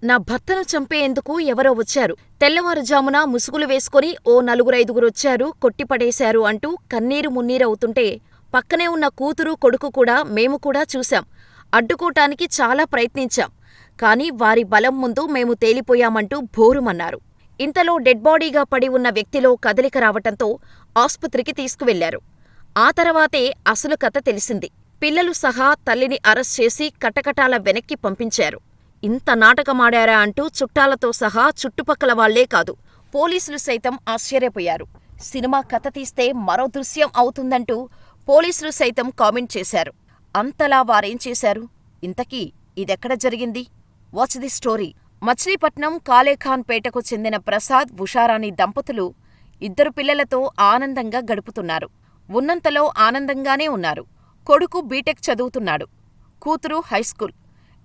నా భర్తను చంపేందుకు ఎవరో వచ్చారు. తెల్లవారుజామున ముసుగులు వేసుకుని ఓ నలుగురైదుగురొచ్చారు, కొట్టిపడేశారు అంటూ కన్నీరు మున్నీరవుతుంటే పక్కనే ఉన్న కూతురు, కొడుకు కూడా మేము కూడా చూశాం. అడ్డుకోటానికి చాలా ప్రయత్నించాం. కాని వారి బలం ముందు మేము తేలిపోయామంటూ భోరుమన్నారు. ఇంతలో డెడ్ బాడీగా పడి ఉన్న వ్యక్తిలో కదలిక రావటంతో ఆస్పత్రికి తీసుకువెళ్లారు. ఆ తర్వాతే అసలు కథ తెలిసింది. పిల్లలు సహా తల్లిని అరెస్ట్ చేసి కటకటాల వెనక్కి పంపించారు. ఇంత నాటకమాడారా అంటూ చుట్టాలతో సహా చుట్టుపక్కల వాళ్లే కాదు, పోలీసులు సైతం ఆశ్చర్యపోయారు. సినిమా కథ తీస్తే మరో దృశ్యం అవుతుందంటూ పోలీసులు సైతం కామెంట్ చేశారు. అంతలా వారేం చేశారు? ఇంతకీ ఇదెక్కడ జరిగింది? Watch the story. Machilipatnam Kalekhan పేటకు చెందిన ప్రసాద్, ఉషారాణి దంపతులు 2 పిల్లలతో ఆనందంగా గడుపుతున్నారు. ఉన్నంతలో ఆనందంగానే ఉన్నారు. కొడుకు బీటెక్ చదువుతున్నాడు, కూతురు హైస్కూల్.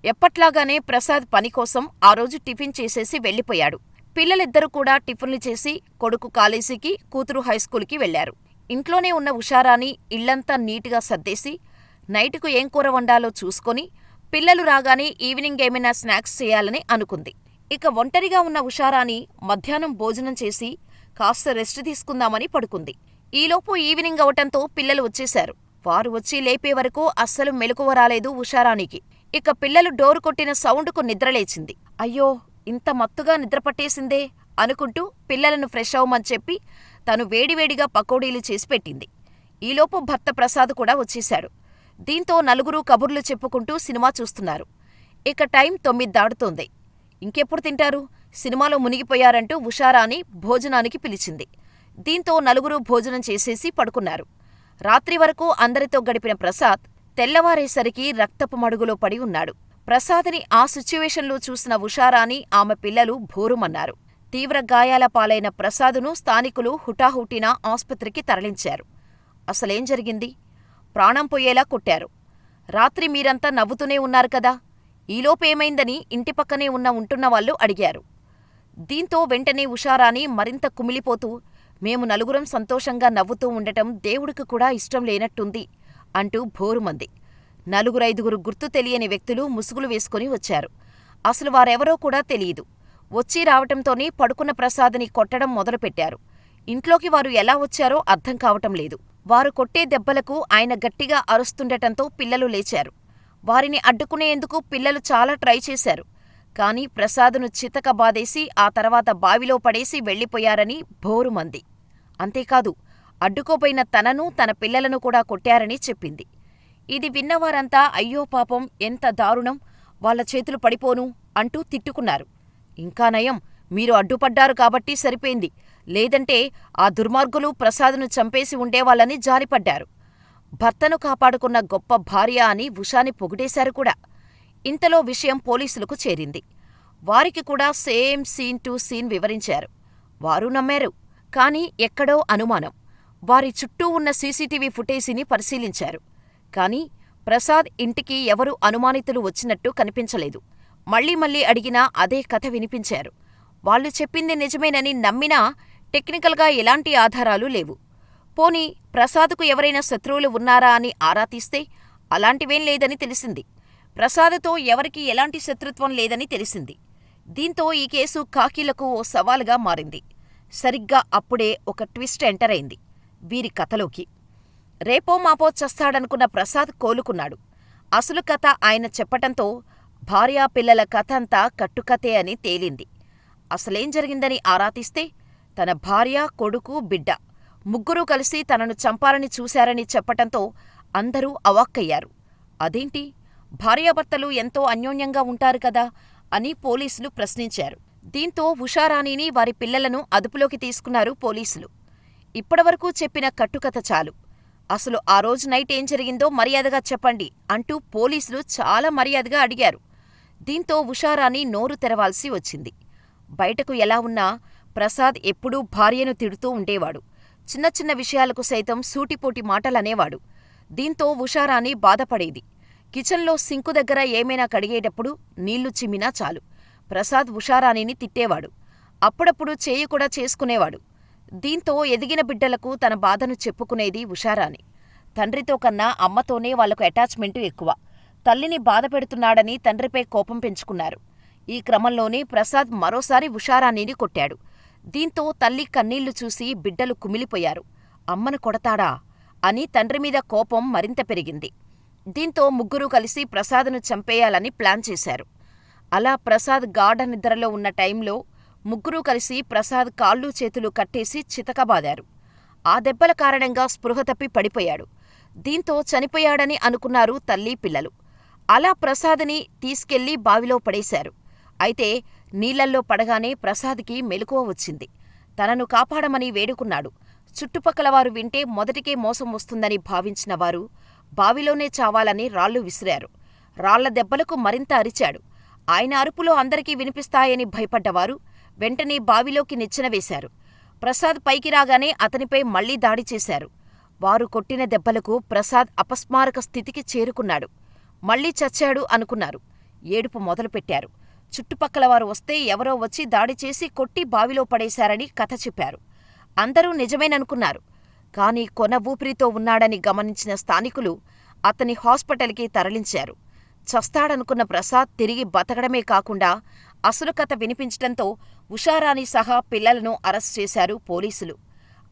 ఎప్పట్లాగానే ప్రసాద్ పనికోసం ఆ రోజు టిఫిన్ చేసేసి వెళ్ళిపోయాడు. పిల్లలిద్దరూ కూడా టిఫిన్లు చేసి కొడుకు కాలేజీకి, కూతురు హైస్కూలుకి వెళ్లారు. ఇంట్లోనే ఉన్న ఉషారాణి ఇళ్లంతా నీటుగా సర్దేసి నైటుకు ఏం కూర వండాలో చూసుకొని పిల్లలు రాగానే ఈవినింగ్ ఏమైనా స్నాక్స్ చేయాలని అనుకుంది. ఇక ఒంటరిగా ఉన్న ఉషారాణి మధ్యాహ్నం భోజనం చేసి కాస్త రెస్ట్ తీసుకుందామని పడుకుంది. ఈలోపు ఈవినింగ్ అవటంతో పిల్లలు వచ్చేశారు. వారు వచ్చి లేపే వరకు అస్సలు మెలకువ రాలేదు ఉషారాణికి. ఇక పిల్లలు డోరు కొట్టిన సౌండుకు నిద్రలేచింది. అయ్యో, ఇంత మత్తుగా నిద్రపట్టేసిందే అనుకుంటూ పిల్లలను ఫ్రెష్ అవ్వమని చెప్పి తను వేడివేడిగా పకోడీలు చేసి పెట్టింది. ఈలోపు భర్త ప్రసాద్ కూడా వచ్చేశాడు. దీంతో నలుగురూ కబుర్లు చెప్పుకుంటూ సినిమా చూస్తున్నారు. ఇక టైం 9 దాటుతోంది. ఇంకెప్పుడు తింటారు? సినిమాలో మునిగిపోయారంటూ ఉషారాణి భోజనానికి పిలిచింది. దీంతో నలుగురూ భోజనం చేసేసి పడుకున్నారు. రాత్రి వరకు అందరితో గడిపిన ప్రసాద్ తెల్లవారేసరికి రక్తపు మడుగులో పడి ఉన్నాడు. ప్రసాద్ని ఆ సిచ్యువేషన్లో చూసిన ఉషారాణి, ఆమె పిల్లలు భోరుమన్నారు. తీవ్ర గాయాల పాలైన ప్రసాదును స్థానికులు హుటాహుటిన ఆస్పత్రికి తరలించారు. అసలేం జరిగింది? ప్రాణం పోయేలా కొట్టారు. రాత్రి మీరంతా నవ్వుతూనే ఉన్నారు కదా, ఈలోపేమైందని ఇంటిపక్కనే ఉంటున్నవాళ్లు అడిగారు. దీంతో వెంటనే ఉషారాణి మరింత కుమిలిపోతూ, మేము నలుగురం సంతోషంగా నవ్వుతూ ఉండటం దేవుడికి కూడా ఇష్టం లేనట్టుంది అంటూ భోరుమంది. 4-5 గుర్తు తెలియని వ్యక్తులు ముసుగులు వేసుకుని వచ్చారు. అసలు వారెవరో కూడా తెలియదు. వచ్చి రావటంతోనే పడుకున్న ప్రసాద్ని కొట్టడం మొదలుపెట్టారు. ఇంట్లోకి వారు ఎలా వచ్చారో అర్థం కావటం లేదు. వారు కొట్టే దెబ్బలకు ఆయన గట్టిగా అరుస్తుండటంతో పిల్లలు లేచారు. వారిని అడ్డుకునేందుకు పిల్లలు చాలా ట్రై చేశారు. కాని ప్రసాదును చితకబాదేసి ఆ తర్వాత బావిలో పడేసి వెళ్లిపోయారని భోరుమంది. అంతేకాదు, అడ్డుకోపోయిన తనను, తన పిల్లలను కూడా కొట్టారని చెప్పింది. ఇది విన్నవారంతా అయ్యో పాపం, ఎంత దారుణం, వాళ్ల చేతులు పడిపోను అంటూ తిట్టుకున్నారు. ఇంకా నయం, మీరు అడ్డుపడ్డారు కాబట్టి సరిపోయింది, లేదంటే ఆ దుర్మార్గులు ప్రసాదును చంపేసి ఉండేవాళ్ళని జాలిపడ్డారు. భర్తను కాపాడుకున్న గొప్ప భార్య అని ఉషాని పొగిడేశారు కూడా. ఇంతలో విషయం పోలీసులకు చేరింది. వారికి కూడా సేమ్ సీన్ టు సీన్ వివరించారు. వారు నమ్మారు. కాని ఎక్కడో అనుమానం. వారి చుట్టూ ఉన్న సీసీటీవీ ఫుటేజీని పరిశీలించారు. కాని ప్రసాద్ ఇంటికి ఎవరు అనుమానితులు వచ్చినట్టు కనిపించలేదు. మళ్లీ మళ్లీ అడిగినా అదే కథ వినిపించారు. వాళ్లు చెప్పింది నిజమేనని నమ్మినా టెక్నికల్గా ఎలాంటి ఆధారాలు లేవు. పోనీ ప్రసాద్కు ఎవరైనా శత్రువులు ఉన్నారా అని ఆరా తీస్తే అలాంటివేం లేదని తెలిసింది. ప్రసాద్తో ఎవరికీ ఎలాంటి శత్రుత్వం లేదని తెలిసింది. దీంతో ఈ కేసు కాకీలకు ఓ సవాలుగా మారింది. సరిగ్గా అప్పుడే ఒక ట్విస్ట్ ఎంటర్ అయింది వీరి కథలోకి. రేపో మాపో చస్తాడనుకున్న ప్రసాద్ కోలుకున్నాడు. అసలు కథ ఆయన చెప్పటంతో భార్యా పిల్లల కథ అంతా కట్టుకథే అని తేలింది. అసలేం జరిగిందని ఆరా తీస్తే తన భార్య, కొడుకు, బిడ్డ ముగ్గురూ కలిసి తనను చంపాలని చూశారని చెప్పటంతో అందరూ అవాక్కయ్యారు. అదేంటి, భార్యాభర్తలు ఎంతో అన్యోన్యంగా ఉంటారు కదా అని పోలీసులు ప్రశ్నించారు. దీంతో ఉషారాణిని, వారి పిల్లలను అదుపులోకి తీసుకున్నారు పోలీసులు. ఇప్పటివరకూ చెప్పిన కట్టుకథ చాలు, అసలు ఆ రోజు నైట్ ఏం జరిగిందో మర్యాదగా చెప్పండి అంటూ పోలీసులు చాలా మర్యాదగా అడిగారు. దీంతో ఉషారాణి నోరు తెరవాల్సి వచ్చింది. బయటకు ఎలా ఉన్నా ప్రసాద్ ఎప్పుడూ భార్యను తిడుతూ ఉండేవాడు. చిన్న చిన్న విషయాలకు సైతం సూటిపోటి మాటలనేవాడు. దీంతో ఉషారాణి బాధపడేది. కిచెన్లో సింకు దగ్గర ఏమైనా కడిగేటప్పుడు నీళ్లు చిమ్మినా చాలు ప్రసాద్ ఉషారాణిని తిట్టేవాడు. అప్పుడప్పుడు చేయి కూడా చేసుకునేవాడు. దీంతో ఎదిగిన బిడ్డలకు తన బాధను చెప్పుకునేది ఉషారాణి. తండ్రితో కన్నా అమ్మతోనే వాళ్లకు అటాచ్మెంటు ఎక్కువ. తల్లిని బాధపెడుతున్నాడని తండ్రిపై కోపం పెంచుకున్నారు. ఈ క్రమంలోనే ప్రసాద్ మరోసారి ఉషారాణిని కొట్టాడు. దీంతో తల్లి కన్నీళ్లు చూసి బిడ్డలు కుమిలిపోయారు. అమ్మను కొడతాడా అని తండ్రిమీద కోపం మరింత పెరిగింది. దీంతో ముగ్గురూ కలిసి ప్రసాద్ను చంపేయాలని ప్లాన్ చేశారు. అలా ప్రసాద్ గాఢ నిద్రలో ఉన్న టైంలో ముగ్గురూ కలిసి ప్రసాద్ కాళ్ళూ చేతులు కట్టేసి చితకబాదారు. ఆ దెబ్బల కారణంగా స్పృహ తప్పి పడిపోయాడు. దీంతో చనిపోయాడని అనుకున్నారు తల్లీ పిల్లలు. అలా ప్రసాద్ని తీసుకెళ్లి బావిలో పడేశారు. అయితే నీళ్లల్లో పడగానే ప్రసాద్కి మెలకువ వచ్చింది. తనను కాపాడమని వేడుకున్నాడు. చుట్టుపక్కలవారు వింటే మొదటికే మోసం వస్తుందని భావించిన వారు బావిలోనే చావాలని రాళ్లు విసిరారు. రాళ్ల దెబ్బలకు మరింత అరిచాడు. ఆయన అరుపులో అందరికీ వినిపిస్తాయని భయపడ్డవారు వెంటనే బావిలోకి నిచ్చెనవేశారు. ప్రసాద్ పైకి రాగానే అతనిపై మళ్లీ దాడి చేశారు. వారు కొట్టిన దెబ్బలకు ప్రసాద్ అపస్మారక స్థితికి చేరుకున్నాడు. మళ్లీ చచ్చాడు అనుకున్నారు. ఏడుపు మొదలుపెట్టారు. చుట్టుపక్కలవారు వస్తే ఎవరో వచ్చి దాడి చేసి కొట్టి బావిలో పడేశారని కథ చెప్పారు. అందరూ నిజమేననుకున్నారు. కాని కొన ఊపిరితో ఉన్నాడని గమనించిన స్థానికులు అతని హాస్పిటల్కి తరలించారు. చస్తాడనుకున్న ప్రసాద్ తిరిగి బతకడమే కాకుండా అసలు కథ వినిపించటంతో ఉషారాణి సహా పిల్లలను అరెస్ట్ చేశారు పోలీసులు.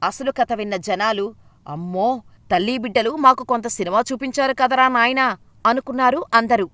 అసలు కథ విన్న జనాలు, అమ్మో, తల్లీ బిడ్డలు మాకు కొంత సినిమా చూపించారు కదరా నాయనా అనుకున్నారు అందరూ.